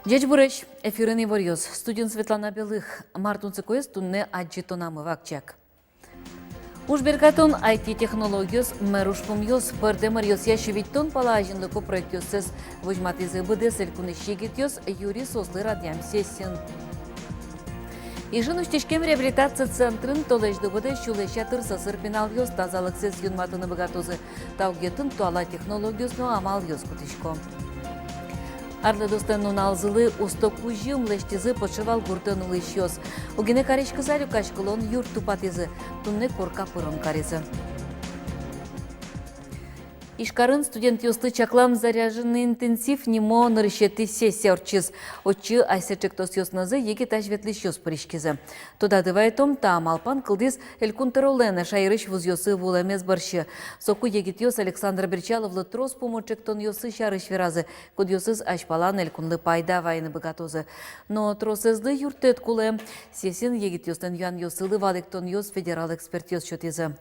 Дядь Бурыч, эфирный варьёз. Студент Светлана Белых. Мартун цикоес тунне аджитонамы вакчак. Ужбергатон IT-технологиос мэрушпумьёс пэрдэмэрьёс ящевиттон палажинлыку проектёсэс вожматызы быдэсэль кунышигитёс Юрий Сослы радиам сессин. Ижын үштешкем реабилитация центрын толежды бұды шулеша тырсасыр пеналйос тазалықсыз юнматыны бұгатозы таугетін туала технологиясыны амал йос кутышко. Арлы достан алзылы устоку жымлештизы почевал гуртын улышьёс. Угене каришкы залю кашкылон юрт тупатизы, тунны корка пырон каризы. Ишкарын студент юсты чаклам заряженный интенсив немо нарышеты сессия орчиз. Очи айсечек тос юсназы еги тажветлиш юс паришкизы. Туда дывайтом там алпан кылдиз элькунтеролена шайрыш вуз юсы вулемез барши. Соку егит юс Александр Берчаловлы трос помочек тон юсы шарыш веразы. Куд юсыз ашпалан элькунлы пайда вайны богатозы. Но тросезды юртет куле. Сесин егит юстен юан юсылы валик тон юс федерал эксперт юс чотизы.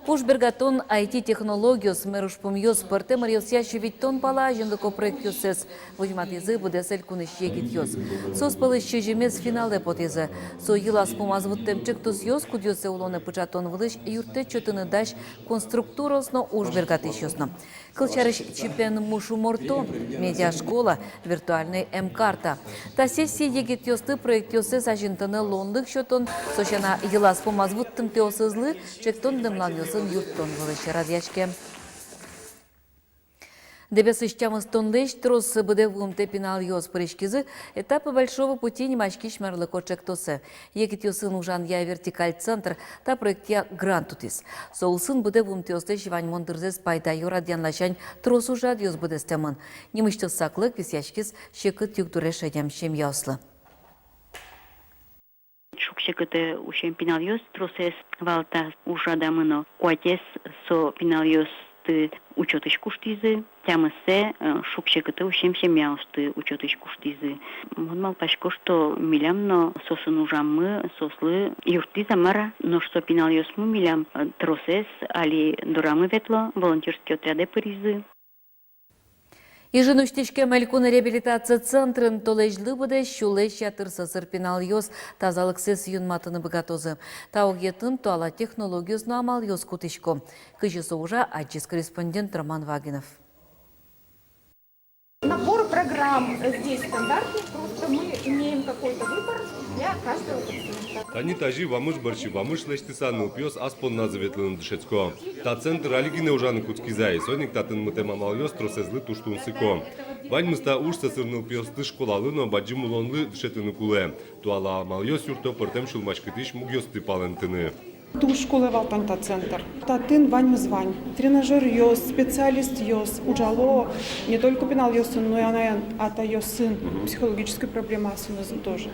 Ужбергатон IT-технологиос мэрушпумьёс пэртэмэрьёс ящевиттон палажинлыко проектёсэс вожматызы будесель куныш егитьёс. Сос пылыщы жемес финале потезы. Со йылас пумазвыттэмчек тус ёс кудёсе улоны пычатон вылыш юрте чөтыны даш конструктуросно ужбергатыщёсно. Кылчарыш чипен мушуморто, медиашкола, виртуальный М-карта. Та сессия егитьёсты проектёсэс ажинтыны лондык шөтон сошана йылас пумазвыттым теосызлы чектон дымланёсын юрттон вылышы радяшке. Дебесыштямыз тондыш трос быде вумте пинал ёс прышкизы этапы большого пути немачки шмарлы кочектосы. Егитёсын ужан я вертикаль центр та проектия грант тутис. Соулсын быде вумте осты шивань мондырзес пайда юрадянлашань трос ужад ёс быде стемын. Немышты саклык висяшкиз шекыт югдуре шедям шем яслы. Шукшекыты ушем пиналйос тросес валта ужадамыно куатес со пиналйос учетыш куштизы, тямысе шукшекыты ушем семьяусты учетыш куштизы. Монмал пашко, что милямно сосын ужамы, сослы юртиза мара, но что пиналйос мы милям тросес, али дурамы ветло, волонтерские отряды паризы. Ижын үштешке мәлкуны реабилитация центрын толежлы бұды шулеш ятырсасыр пенал йос тазалықсыз юнматыны бұгатозы. Таугетін туала технологиясыны амал йос кутышко. Кыжысы уже аджис корреспондент Роман Вагинов. Набор программ здесь стандартный, просто мы имеем какой-то выбор для каждого пациента. Тани тажи вамыш барчи вамыш лештисан упьёс аспон назоветлен дышецко. Та центр алигине ужаны куцкизай, соник татын мытемамал тросезлы туштунсыко. Вань мыста уж сасырныл пьёс ты школалы, но баджим улонлы дышетыны куле. Туала амал юрто портем шулмашкытыш мугёс ты палентыны. Ту школы валтанта центр. Татын вань мызвань. Тренажер йос, специалист йос. Ужало не только пенал йосын, но и она ата йосын. Психологическая проблема асынызын тоже.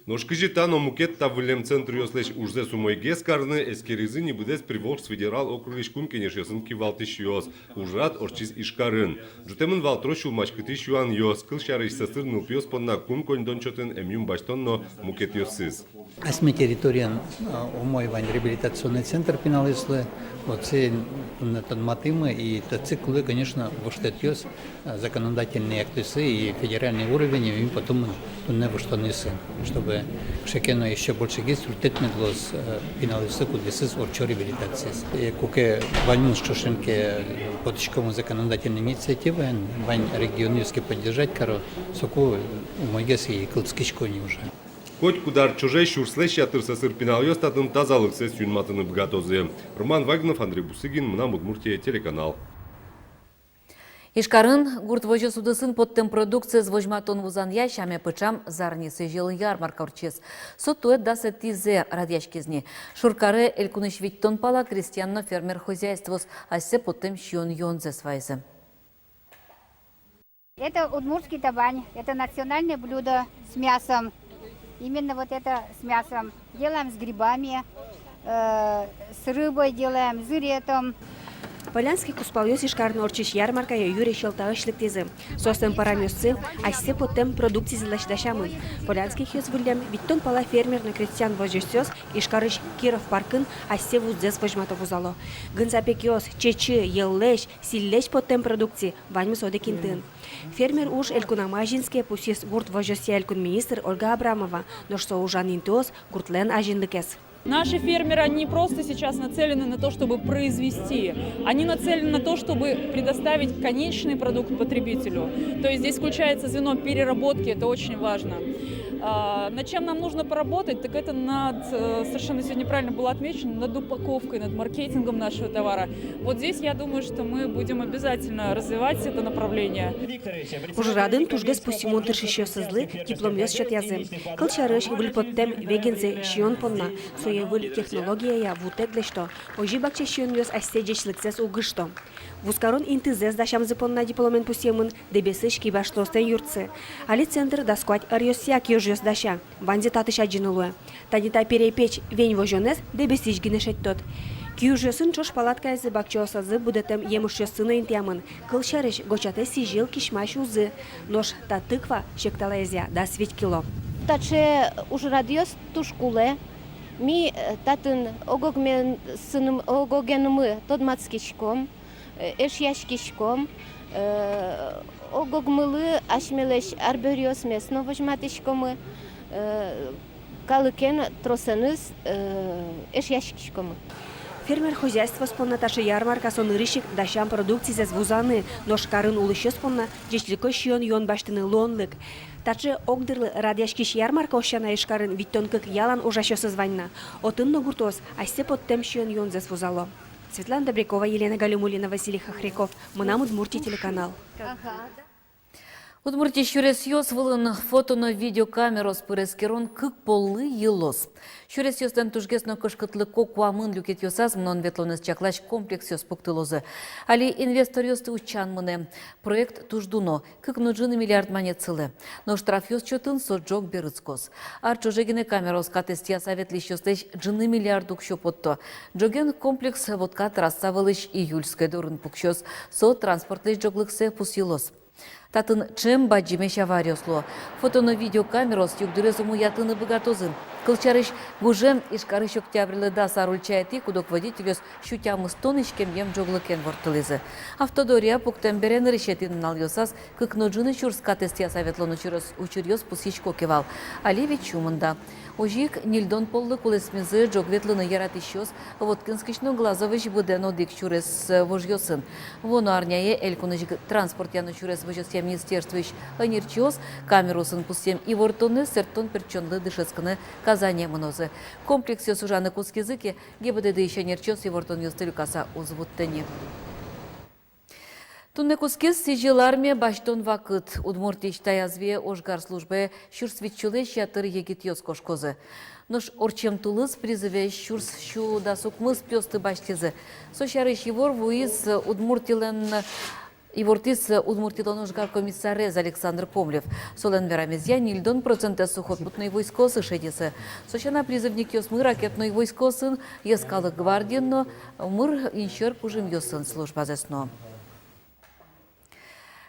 Но шкыжи тано мукет та вылем центр йослеш ужзе сумой гескарны эскеризы не будес приволж федерал округиш кун кенеш йосын кивалтыш йос. Ужрат орчиз ишкарын. Жутемын валтрош шулмашкытыш юан йос. Кыл шарыш сасыр нылпьёс понна кун конь дончотын эмюм баштонно мукет йосыз. Асме территория умой вань реабилитационный центр пеналыслы. Вот все матымы и циклы, конечно, воштетьёс законодательные акты и федеральный уровень, и потом не воштонысы, чтобы шекено еще больше есть уртетмедлос пеналыслы кудесыз орчо реабилитации. Куке вань шошенке поточкому законодательной инициативы, вань регионерски поддержать, коро соку умойгес и кылцкичкони уже. Хоть кудар чужой шурслеш ятырсасыр пенал йос татын тазалыксыз юнматыны бгатозы. Роман Вагинов, Андрей Бусыгин, Мына Удмуртия, телеканал. Ишкарын гурт вожо судысын подтем продукция с вожматон вузан ящами пычам зарнисы жил ярмарка урчес. Сотует дасе тизе радяшкизни. Шуркары элькуныш виттон пала крестьянно фермер хозяйствос, асе подтем щион йонзе свайзе. Это удмуртский табань, это национальное блюдо с мясом. Именно вот это с мясом. Делаем с грибами, с рыбой делаем, с зыретом. Полянский куспалёс ишкарны орчиш ярмарка юре щелтаышлык тезы. Состен парамёсцы, ассе потем продукции зелашдашамын. Полянский хёс вылем, биттон пала фермер на крестьян вожёсёс, ишкарыш Киров паркын, ассе вуздез вожматов узало. Гынзапекёс, чечи, еллеш, силлеш потем продукции, ваньмыс одекинтын. Фермер уж элькунамажинские пусис гурт вожёсья элькун министр Ольга Абрамова, но что ужан интос гуртлен ажиндыкес. Наши фермеры, они просто сейчас нацелены на то, чтобы произвести. Они нацелены на то, чтобы предоставить конечный продукт потребителю. То есть здесь включается звено переработки, это очень важно. Над чем нам нужно поработать, так это над, совершенно сегодня правильно было отмечено, над упаковкой, над маркетингом нашего товара. Вот здесь я думаю, что мы будем обязательно развивать это направление. Ужрадын тужгес пусимон тыршишё сызлы дипломёс счет язы. Кылчарыш выльпоттем вегензе шион понна. Соевыль технология вутек для что. Ожи бакча шион ёс асседечлыксес угышто. Вускарон интызес дашам запонна дипломен пусемын дебесыш кибаштостен юртсы. Али центр доскуать арьосяк ёжёс даша. Ванзе татыша джинулуэ. Танита перепечь вень вожонес дебесыш гинешет тот. Кюжөсын чош палаткайзы бакчоосазы будетем емушёсына интямын. Кылшарыш гочате сижил кишмаш узы. Нож та тыква шекталезя да свить кило. Таче уж радиос тушкуле. Ми татын огогмен сыным огогенмы тодмацкишком, эшяшкишком, огогмылы ашмелеш арбериос местно вожматишкомы, калыкен тросеныз эшяшкишкомы. Фермер хозяйство спонна таши ярмарка сонырышик дашам продукции зез вузаны, ношкарын улышы спонна джешлико шион йон баштыны лонлык. Тачы огдырлы радяшкиш ярмарка ощана ишкарын виттонкык ялан ужашёсы званна. Отынно гуртос ассе поттем шион йон зез вузало. Светлана Добрякова, Елена Галимулина, Василий Хохряков. Мынам Удмуртия телеканал. Удмуртия щурес йос вылын фотоно видеокамеро спырескерон кык поллы елос. Щурес йостен тужгесно кышкытлы кокуамын люкет йосаз мнон ветлонес чаклаш комплекс йос пуктылозы. Али инвестор йосты учан мыне. Проект туждуно, кык нуджины миллиард манет цылы. Но штраф йос чотын соджок берыцкос. Ар чужегине камерос катестия советлищ йостеч джины миллиардук щопотто. Джоген комплекс водка трасса вылыш июльской дурын пукщос. Со транспортлыш джоглыксе пус елос. Татын чем баджимеш авариосло. Фотоно видеокамерос югдурезуму ятыны богатозын. Кылчарыш гужем ишкарыш октябрьлы да сарульчайти, кудок водителёс щутямы стонышкем ем джоглыкен вортылызы. Автодория пуктем берен решетин налйосас, кык ноджыны чурска тестия советлону учурьос пусичко кевал. Аливи чумында. Ожик нильдон поллы кулесмезы джогветлыны яратищос, воткинскишно глазовыш будено дик чурес вожьосын. Воно арняе элькуныш транспорт яно чурес вожьосия министерствыш анирчиос, камерусын пусем и вортоны сертон перчонлы дышецканы Казания мнозы. Комплекс йосужаны кускизыки ГИБДД еще нерчос и вортон йостылюкаса узвуттыни. Тунне кускиз сижил армия баштон вакыт. Удмуртич таязве ожгар службе щурсвитчулы щатыр егит йос кошкозы. Нож орчем тулыз призыве щурс щу да сукмыз пёсты баштезы. Сощарыш евор вуиз удмуртилен Ивортис удмуртилон ожгар комиссарез Александр Комлев. Солен верамезья нильдон процента сухопутной войско сышедисы. Сощана призывник йосмы ракетной войско сын ескалы гвардиен, но мыр иншер пужим йосын служба зесно.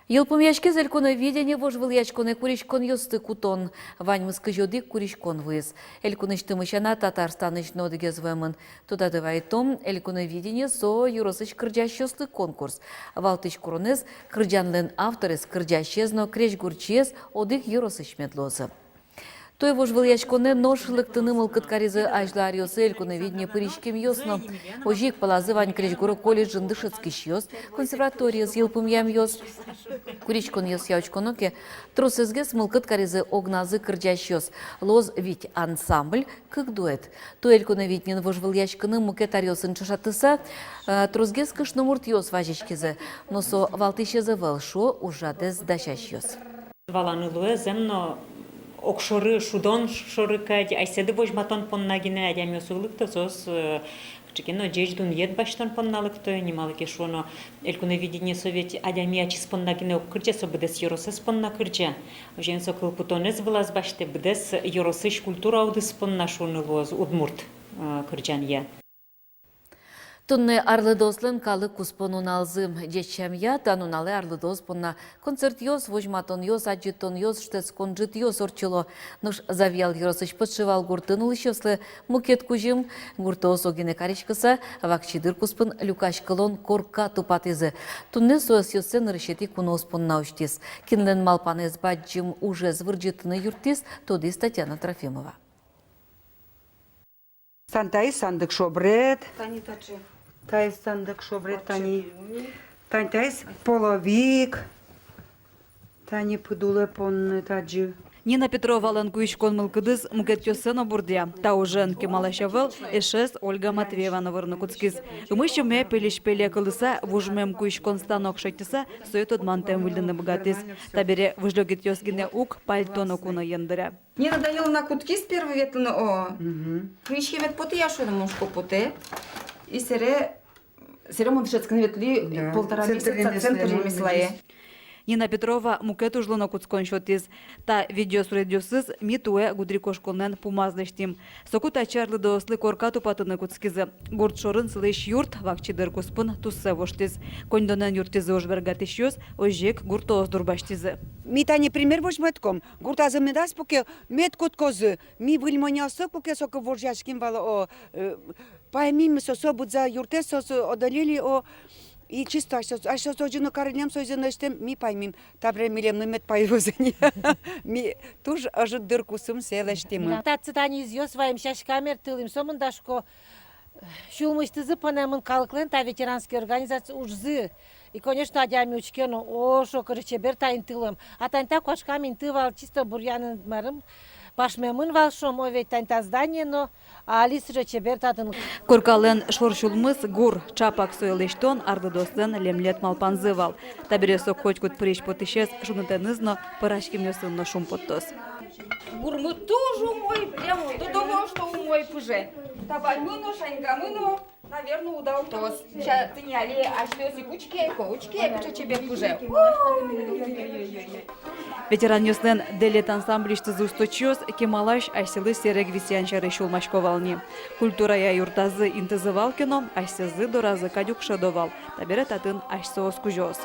Елпумяшке зельконе видение вожвыл ячконе куричкон йосты кутон. Ваньмыз кыжодик куричкон выз. Элькуныш тымышана Татарстаныш нодыгезвемын. Туда дывайтом эльконе видение со юросыч кырджаш йосты конкурс. Валтыш куронез кырджанлен авторес кырджашезно креш гурчез одык юросыч медлозы. Той вожвыл ячконе ношлык тынымыл кыткаризы ажлар йосы эльконе видение пыричкем йосно. Ожик палазы вань креш гуру колледжын дышецкиш йос, консерваторияс елпумям йос. Куричкон йос яучконоке тросезгес мыл кыткаризы огназы кырджаш йос. Лоз вить ансамбль кык дуэт. То эльконе виднен вожвыл ячконы мукетар йосын чашатыса, тросгес кышномурт йос важичкизы. Носо валтышезы вэлшо ужадез дашаш йос. Валанылуэ земно окшоры шудон шорыкать, айседы вожматон поннагине адямёсулыкты сос чекено джеjdun ед баштан понналыкты немалыке шоно элькуне видение совет адямиячис поннагине оккырча собдес yorosес понна кырча ожен сокыл путонес влаз баште бдес yorosыш культура аудыс понна шоны лоз удмурт кырчан я. Тунне арлыдослын калы куспонун алзым. Дечемья тануналы арлыдос понна концерт йос, вожматон йос, аджитон йос, штец конжит йос орчыло. Нуш завьял йросыч подшивал гуртын улыщослы мукет кужим, гуртос огине каричкаса, вакчидыр куспын люкаш кылон корка тупатызы. Тунне соос йосен решети кунос понна уштис. Кинлен малпанез баджим уже звырджитыны юртис, тоди Татьяна Трофимова. Сантай сандык шобрет. Тай сандык шобрет, тани. Тайс половик. Тани пудуле понны таджи. Нина Петрова лангуичкон мылкыдыз мукетёсына бурдя. Та уже кемалашавел эшес Ольга Матвеевна вырныкуцкиз. Умыщуме пелиш-пеле кылыса вужмем куичкон станок шайтыса соет мантем выльдыны богатыз. Табере выжлёгит ёсгине ук пальтоно куно ендыря. Нина Даниловна куткиз первый ветлыны о. Кричхевет поты яшуны мушко поты. И сере мы бешецканы ветли полтора месяца центр ремеслае. Нина Петрова мукет ужлыно куцкон шотиз. Та видеосредиосыз митуэ гудрикошколнен пумазлыштим. Сокут ачарлы дослы корка тупатыны куцкизы. Гурт шорын сылыш юрт вакчидыр куспын туссе воштиз. Кондонен юртизы ожбергатыш йос, ожжек гуртоос дурбаштизы. Ми тани пример вожметком. Гурт азы медас поке меткот козы. Ми выльмонясы поке сока воржашким вала о. Паймим сосо будза юрте сосо одолели о. И чисто, а что соджено корнем созенештем, ми поймим, табре милем намет пайвозени. Ми туж ажут дырку сум селештем. Тацитани изъё своим шашкамер тылым сомындашко шулмыштызы панемын калыклен та ветеранский организация ужзы. И, конечно, адями учкену, о, шо корочебер тайн тылым. А тань так кошкамин тывал чисто бурьянын марым. Пашмемын валшом, овет тань та здание, но алисыжа чебер татын. Коркален шоршулмыз гур чапак сойлештон ардыдослен лемлет малпанзывал. Табересок хотькут приш потышес шунутенызно парашким ёсынно шум поттос. Гурмы тоже умой, прямо до того, что умой пуже. Табай мыно, шаньга мыно, наверное, удал тос. Сейчас ты не али, а что си кучке, что тебе пуже. Ветеран ёслен делет ансамблишты зусточёс, кемалаш айсылы серег висянчары шулмашковални. Культура я юртазы интызывал кино, айсызы доразы кадюк шадовал. Табере татын айсоос кужёс.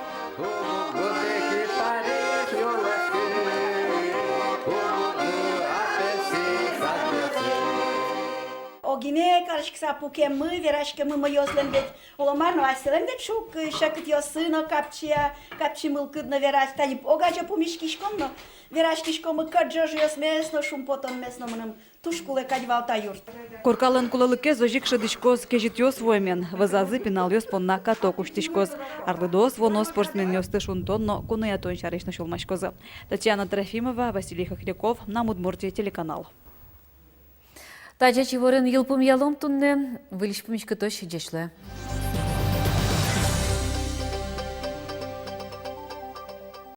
Огине карашкса пуке мы верашке мы ёслен бет оломарно айселен бет шук шакыт ёсыно капчи мылкыдно вераш тани огача помишкишкомно верашкишкомы каджож ёсмесно шум потом месно мыным тушкуле кадьвалта юрт. Коркален кулалыке зожик шадышкос кежит ёс воймен, вазазы пенал ёс понна каток уштишкос. Арлыдос воно спортсмен ёсты шунтонно кунаятон шарышно шулмашкозы. Татьяна Трофимова, Василий Хохряков, на Мудмуртия телеканал. Тача чиворын йылпым ялом тунне, вылишпымичка тош дешле.